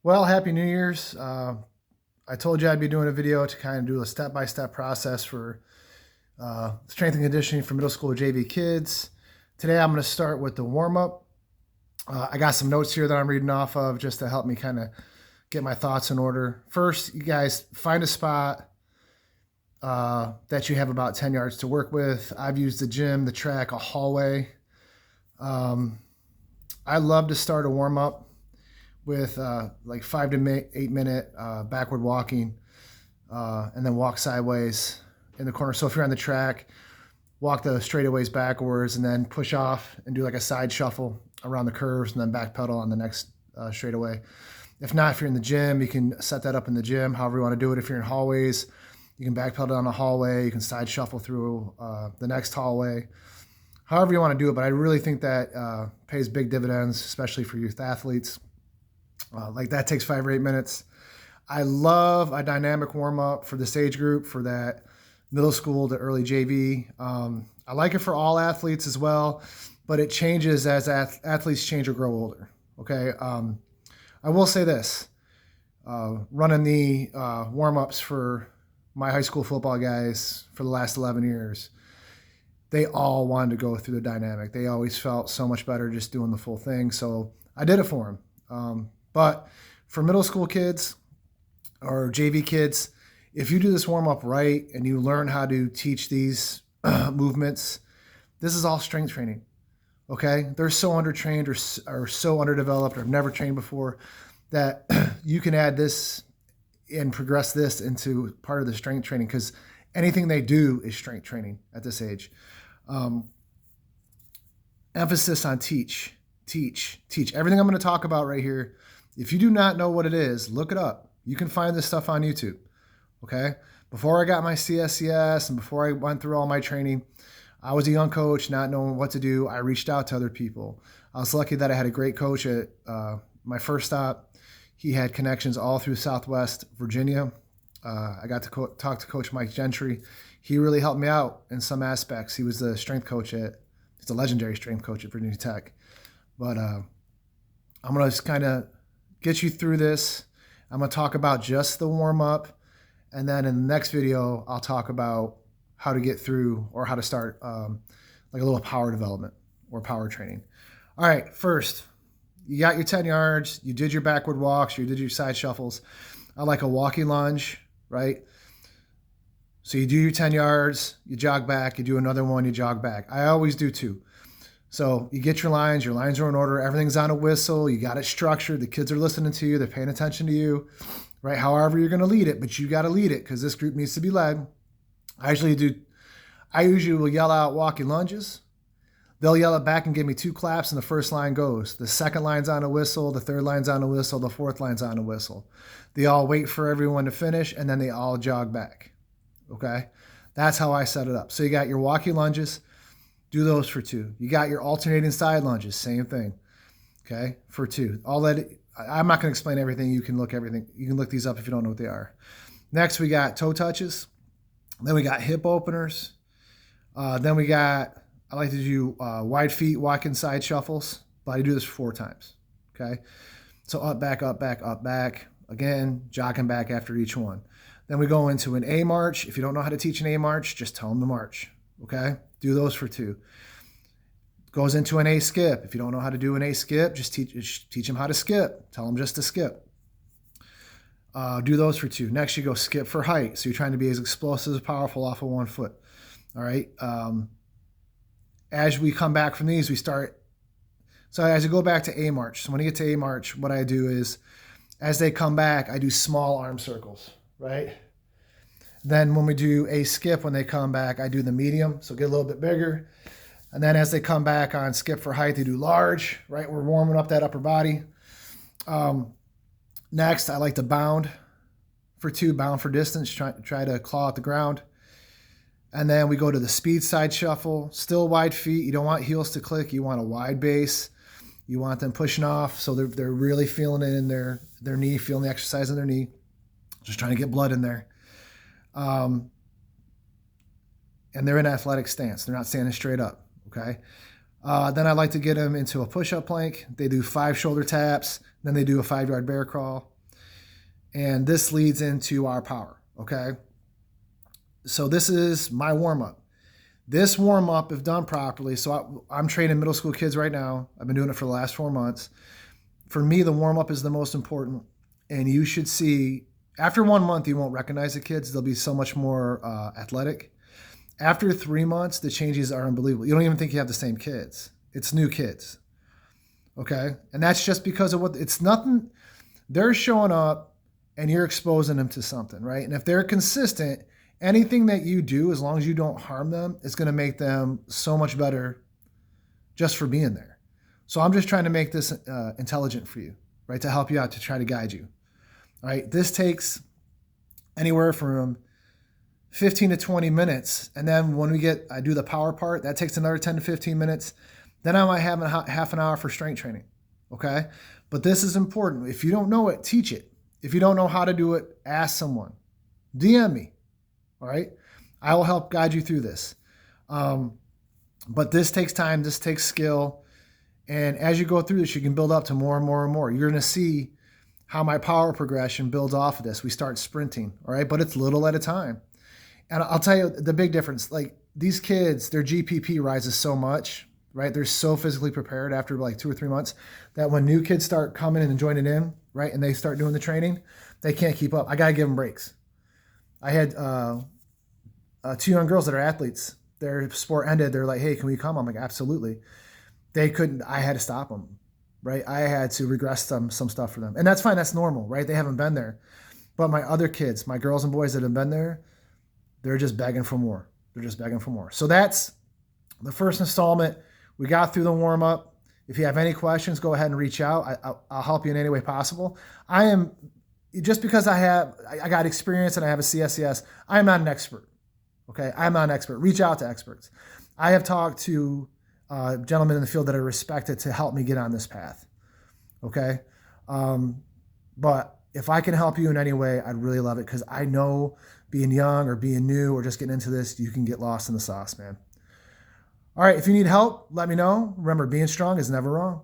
Well, Happy New Year's. I told you I'd be doing a video to kind of do a step-by-step process for strength and conditioning for middle school JV kids. Today I'm going to start with the warm-up. I got some notes here that I'm reading off of just to help me kind of get my thoughts in order. First, you guys find a spot that you have about 10 yards to work with. I've used the gym, the track, a hallway. I love to start a warm-up with like 5 to 8 minute backward walking and then walk sideways in the corner. So if you're on the track, walk the straightaways backwards and then push off and do like a side shuffle around the curves and then back pedal on the next straightaway. If not, if you're in the gym, you can set that up in the gym, however you want to do it. If you're in hallways, you can back pedal down a hallway, you can side shuffle through the next hallway, however you want to do it. But I really think that pays big dividends, especially for youth athletes. Like that takes 5 or 8 minutes. I love a dynamic warm up for this age group, for that middle school to early JV. I like it for all athletes as well, but it changes as athletes change or grow older. Okay. I will say this, running the warm ups for my high school football guys for the last 11 years, they all wanted to go through the dynamic. They always felt so much better just doing the full thing. So I did it for them. But for middle school kids or JV kids, if you do this warm up right and you learn how to teach these movements, this is all strength training. Okay. They're so undertrained or so underdeveloped or have never trained before that you can add this and progress this into part of the strength training, because anything they do is strength training at this age. Emphasis on teach. Everything I'm going to talk about right here, if you do not know what it is, look it up. You can find this stuff on YouTube, okay? Before I got my CSCS and before I went through all my training, I was a young coach, not knowing what to do. I reached out to other people. I was lucky that I had a great coach at my first stop. He had connections all through Southwest Virginia. I got to talk to Coach Mike Gentry. He really helped me out in some aspects. He was the strength coach he's a legendary strength coach at Virginia Tech. But I'm going to just kind of get you through this. I'm going to talk about just the warm-up, and then in the next video, I'll talk about how to get through or how to start like a little power development or power training. All right, first, you got your 10 yards, you did your backward walks, you did your side shuffles. I like a walking lunge, right? So you do your 10 yards, you jog back, you do another one, you jog back. I always do 2. So you get your lines are in order, everything's on a whistle, you got it structured, the kids are listening to you, they're paying attention to you, right? However you're gonna lead it, but you gotta lead it because this group needs to be led. I usually will yell out walking lunges. They'll yell it back and give me 2 claps and the first line goes. The second line's on a whistle, the third line's on a whistle, the fourth line's on a whistle. They all wait for everyone to finish and then they all jog back, okay? That's how I set it up. So you got your walking lunges, do those for 2. You got your alternating side lunges, same thing, okay, for 2. I'm not going to explain everything. You can look these up if you don't know what they are. Next, we got toe touches. Then we got hip openers. Then I like to do wide feet walking side shuffles, but I do this 4 times, okay? So up, back, up, back, up, back. Again, jogging back after each one. Then we go into an A march. If you don't know how to teach an A march, just tell them to march, okay? Do those for 2. Goes into an A skip. If you don't know how to do an A skip, just teach them how to skip. Tell them just to skip. Do those for 2. Next, you go skip for height. So you're trying to be as explosive as powerful off of 1 foot. All right. As we come back from these, so as you go back to A march. So when you get to A march, what I do is, as they come back, I do small arm circles, right? Then when we do a skip, when they come back, I do the medium, so get a little bit bigger. And then as they come back on skip for height, they do large, right? We're warming up that upper body. Next, I like to bound for 2, bound for distance, try to claw at the ground. And then we go to the speed side shuffle, still wide feet. You don't want heels to click. You want a wide base. You want them pushing off so they're really feeling it in their knee, feeling the exercise in their knee, just trying to get blood in there. And they're in athletic stance. They're not standing straight up, okay? Then I like to get them into a push-up plank. They do 5 shoulder taps. Then they do a 5-yard bear crawl. And this leads into our power, okay? So this is my warm-up. This warm-up, if done properly, so I'm training middle school kids right now. I've been doing it for the last 4 months. For me, the warm-up is the most important. And you should see, after 1 month, you won't recognize the kids. They'll be so much more athletic. After 3 months, the changes are unbelievable. You don't even think you have the same kids. It's new kids, okay? And that's just because of it's nothing. They're showing up and you're exposing them to something, right? And if they're consistent, anything that you do, as long as you don't harm them, is going to make them so much better just for being there. So I'm just trying to make this intelligent for you, right? To help you out, to try to guide you, all right? This takes anywhere from 15 to 20 minutes. And then when I do the power part, that takes another 10 to 15 minutes. Then I might have half an hour for strength training, okay? But this is important. If you don't know it, teach it. If you don't know how to do it, ask someone. DM me, all right? I will help guide you through this. But this takes time. This takes skill. And as you go through this, you can build up to more and more and more. You're going to see how my power progression builds off of this. We start sprinting, all right? But it's little at a time. And I'll tell you the big difference. Like these kids, their GPP rises so much, right? They're so physically prepared after like 2 or 3 months that when new kids start coming in and joining in, right, and they start doing the training, they can't keep up. I got to give them breaks. I had 2 young girls that are athletes. Their sport ended. They're like, hey, can we come? I'm like, absolutely. They couldn't. I had to stop them, right? I had to regress some stuff for them. And that's fine. That's normal, right? They haven't been there. But my other kids, my girls and boys that have been there, they're just begging for more. They're just begging for more. So that's the first installment. We got through the warm-up. If you have any questions, go ahead and reach out. I'll help you in any way possible. Just because I got experience and I have a CSCS, I am not an expert. Okay, I'm not an expert. Reach out to experts. I have talked to gentlemen in the field that are respected to help me get on this path. Okay, but if I can help you in any way, I'd really love it because I know being young or being new or just getting into this, you can get lost in the sauce, man. All right, if you need help, let me know. Remember, being strong is never wrong.